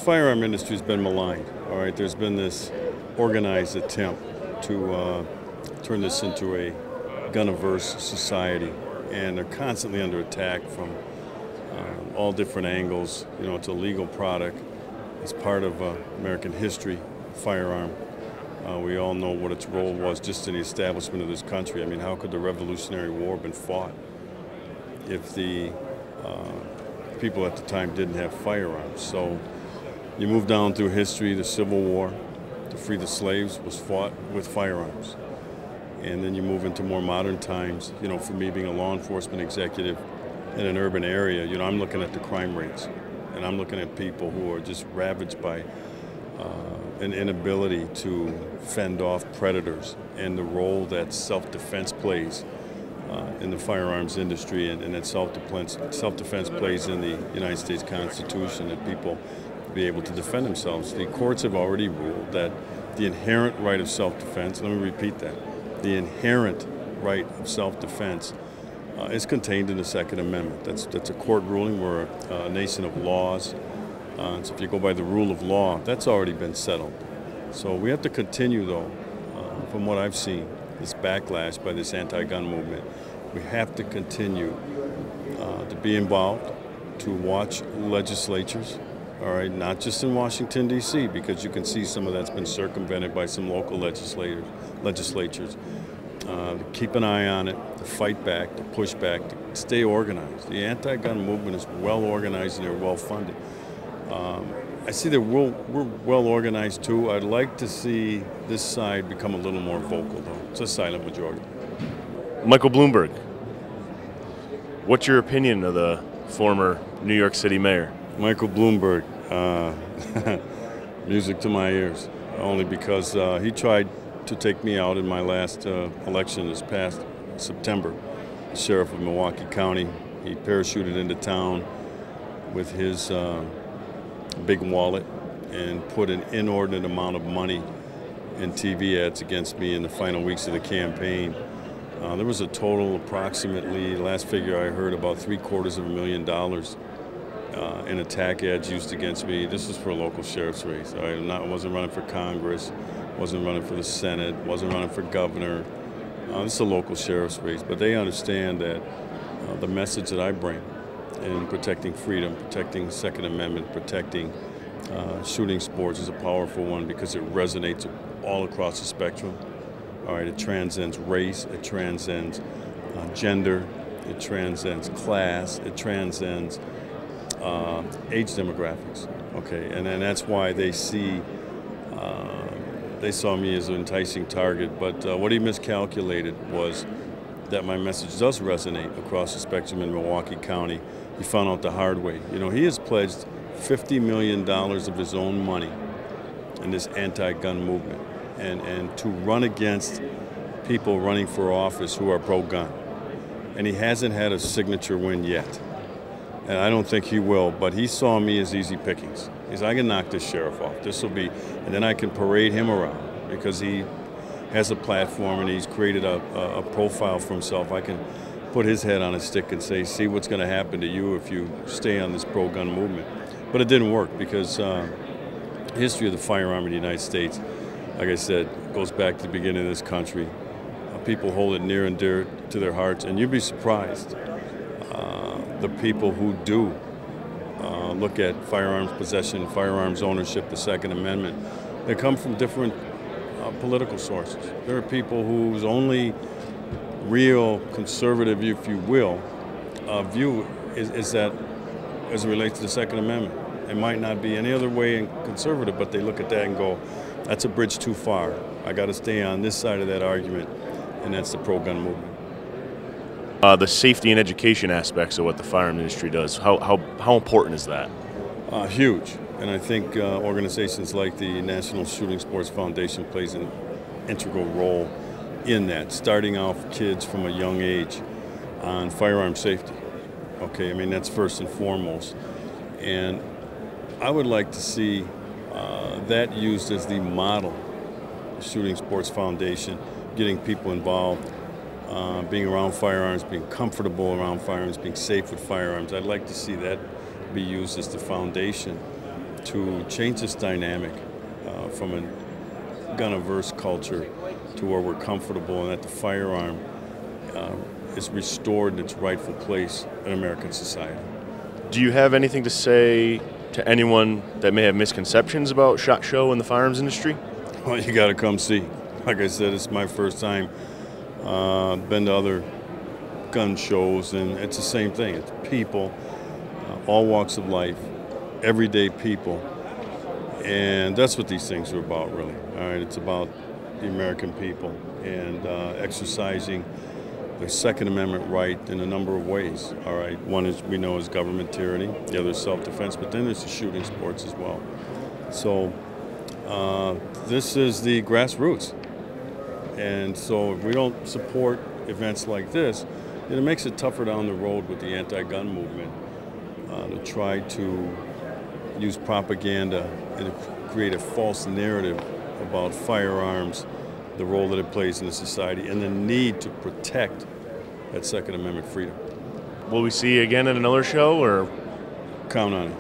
firearm industry has been maligned. All right, there's been this organized attempt to turn this into a gun-averse society, and they're constantly under attack from all different angles. You know, it's a legal product. It's part of American history, firearm. We all know what its role was just in the establishment of this country. I mean, how could the Revolutionary War have been fought if the people at the time didn't have firearms? So you move down through history, the Civil War to free the slaves was fought with firearms. And then you move into more modern times. You know, for me being a law enforcement executive in an urban area, you know, I'm looking at the crime rates. And I'm looking at people who are just ravaged by an inability to fend off predators, and the role that self-defense plays in the firearms industry, and that self-defense plays in the United States Constitution, that people be able to defend themselves. The courts have already ruled that the inherent right of self-defense, let me repeat that, the inherent right of self-defense is contained in the Second Amendment. That's a court ruling. We're a nation of laws. So if you go by the rule of law, that's already been settled. So we have to continue, though, from what I've seen, this backlash by this anti-gun movement. We have to continue to be involved, to watch legislatures, all right, not just in Washington, D.C., because you can see some of that's been circumvented by some local legislatures. To keep an eye on it, to fight back, to push back, to stay organized. The anti-gun movement is well organized and they're well funded. I see that we're well organized too. I'd like to see this side become a little more vocal, though. It's a silent majority. Michael Bloomberg, what's your opinion of the former New York City mayor? Michael Bloomberg, music to my ears, only because he tried to take me out in my last election this past September. The sheriff of Milwaukee County, he parachuted into town with his big wallet and put an inordinate amount of money in TV ads against me in the final weeks of the campaign. There was a total, approximately, last figure I heard, about $750,000 in attack ads used against me. This was for a local sheriff's race. I wasn't running for Congress, wasn't running for the Senate, wasn't running for governor. This is a local sheriff's race, but they understand that the message that I bring in protecting freedom, protecting Second Amendment, protecting shooting sports is a powerful one because it resonates all across the spectrum. All right, it transcends race, it transcends gender, it transcends class, it transcends age demographics. Okay, and that's why they saw me as an enticing target. But what he miscalculated was that my message does resonate across the spectrum in Milwaukee County. He found out the hard way. You know, he has pledged $50 million of his own money in this anti-gun movement, and to run against people running for office who are pro-gun. And he hasn't had a signature win yet. And I don't think he will, but he saw me as easy pickings. He said, I can knock this sheriff off. This will be, and then I can parade him around because he has a platform and he's created a profile for himself. I can put his head on a stick and say, see what's going to happen to you if you stay on this pro-gun movement. But it didn't work because the history of the firearm in the United States, like I said, goes back to the beginning of this country. People hold it near and dear to their hearts, and you'd be surprised the people who do look at firearms possession, firearms ownership, the Second Amendment. They come from different political sources. There are people whose only real conservative, if you will, view is that as it relates to the Second Amendment. It might not be any other way in conservative, but they look at that and go, that's a bridge too far. I got to stay on this side of that argument, and that's the pro-gun movement. The safety and education aspects of what the firearm industry does, how important is that? Huge. And I think organizations like the National Shooting Sports Foundation plays an integral role in that, starting off kids from a young age on firearm safety. Okay, I mean, that's first and foremost. And I would like to see that used as the model, the Shooting Sports Foundation, getting people involved, being around firearms, being comfortable around firearms, being safe with firearms. I'd like to see that be used as the foundation to change this dynamic from a gun-averse culture to where we're comfortable and that the firearm is restored in its rightful place in American society. Do you have anything to say to anyone that may have misconceptions about SHOT Show and the firearms industry? Well, you got to come see. Like I said, it's my first time. Been to other gun shows, and it's the same thing. It's people, all walks of life, everyday people, and that's what these things are about, really. All right, it's about the American people and exercising the Second Amendment right in a number of ways. All right, one is we know is government tyranny, the other is self-defense, but then there's the shooting sports as well. So this is the grassroots, and so if we don't support events like this, it makes it tougher down the road with the anti-gun movement to try to use propaganda and create a false narrative about firearms, the role that it plays in the society, and the need to protect that Second Amendment freedom. Will we see you again at another show, or? Count on it.